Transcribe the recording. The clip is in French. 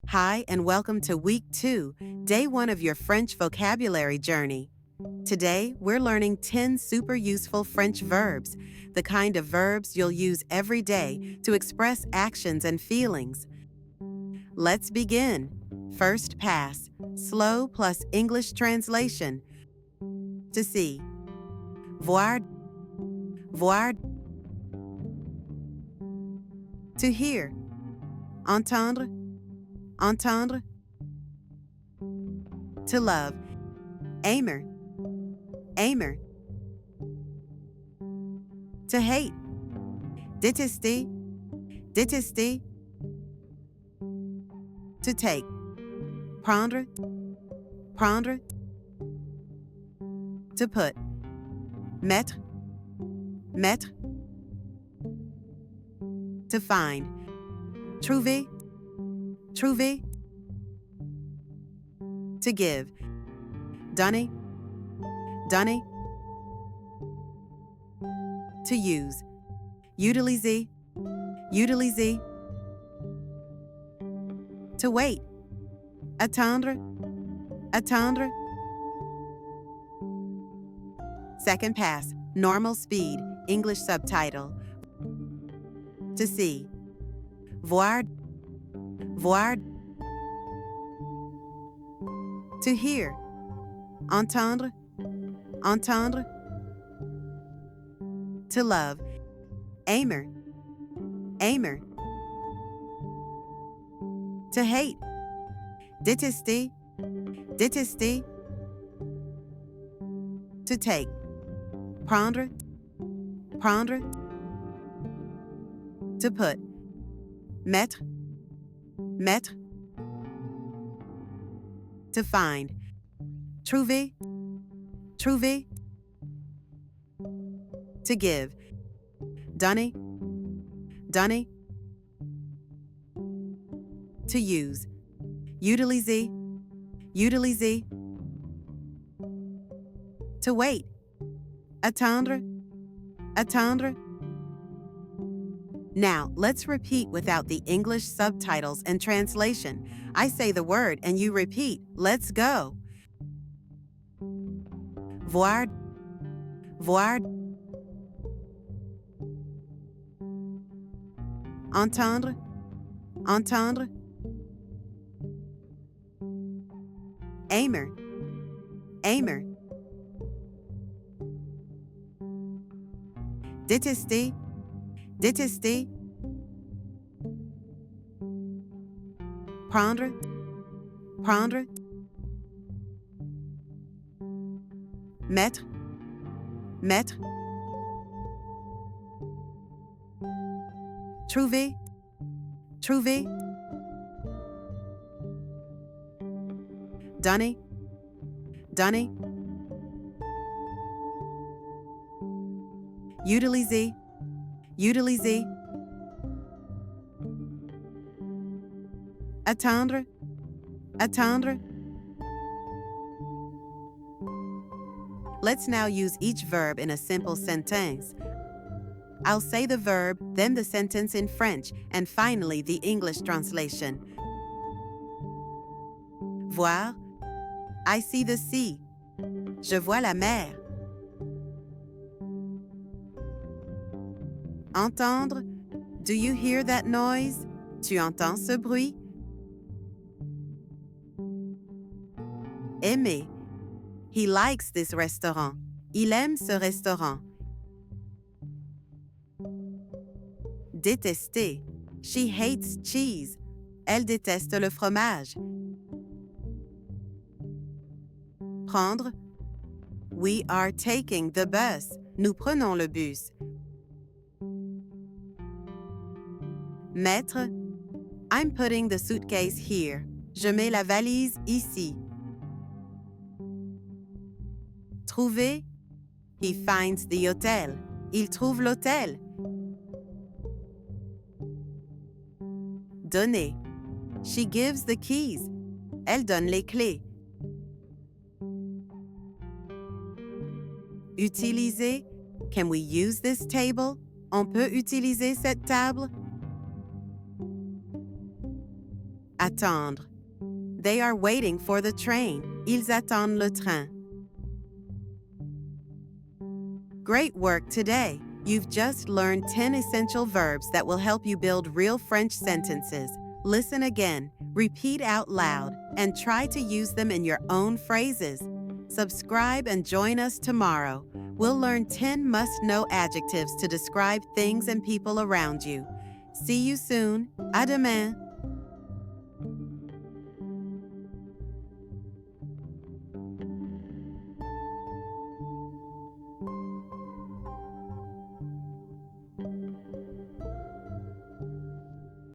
Hi, and welcome to Week 2, Day 1 of your French vocabulary journey. Today, we're learning 10 super useful French verbs, the kind of verbs you'll use every day to express actions and feelings. Let's begin. First pass, slow plus English translation. To see. Voir, voir. To hear. Entendre, entendre. To love. Aimer, aimer. To hate. Détester, détester. To take. Prendre, prendre. To put. Mettre, mettre. To find. Trouver, trouver. To give. Donner, donner. To use. Utiliser, utiliser. To wait. Attendre, attendre. Second pass, normal speed, English subtitle. To see. Voir, voir. To hear. Entendre, entendre. To love. Aimer, aimer. To hate. Détester, détester. To take. Prendre, prendre. To put. Mettre, mettre. To find. Trouver, trouver. To give. Donner, donner. To use. Utiliser, utiliser. To wait. Attendre, attendre. Now, let's repeat without the English subtitles and translation. I say the word and you repeat. Let's go. Voir, voir. Entendre, entendre. Aimer, aimer. Détester, détester. Prendre, prendre. Mettre, mettre. Trouver, trouver. Donner, donner. Utiliser, utiliser. Attendre, attendre. Let's now use each verb in a simple sentence. I'll say the verb, then the sentence in French, and finally the English translation. Voir, I see the sea. Je vois la mer. Entendre, do you hear that noise? Tu entends ce bruit? Aimer, he likes this restaurant. Il aime ce restaurant. Détester, she hates cheese. Elle déteste le fromage. Prendre, we are taking the bus. Nous prenons le bus. Mettre, I'm putting the suitcase here. Je mets la valise ici. Trouver, he finds the hotel. Il trouve l'hôtel. Donner, she gives the keys. Elle donne les clés. Utiliser, can we use this table? On peut utiliser cette table? attendre. They are waiting for the train. Ils attendent le train. Great work today. You've just learned 10 essential verbs that will help you build real French sentences. Listen again, repeat out loud, and try to use them in your own phrases. Subscribe and join us tomorrow. We'll learn 10 must-know adjectives to describe things and people around you. See you soon. À demain.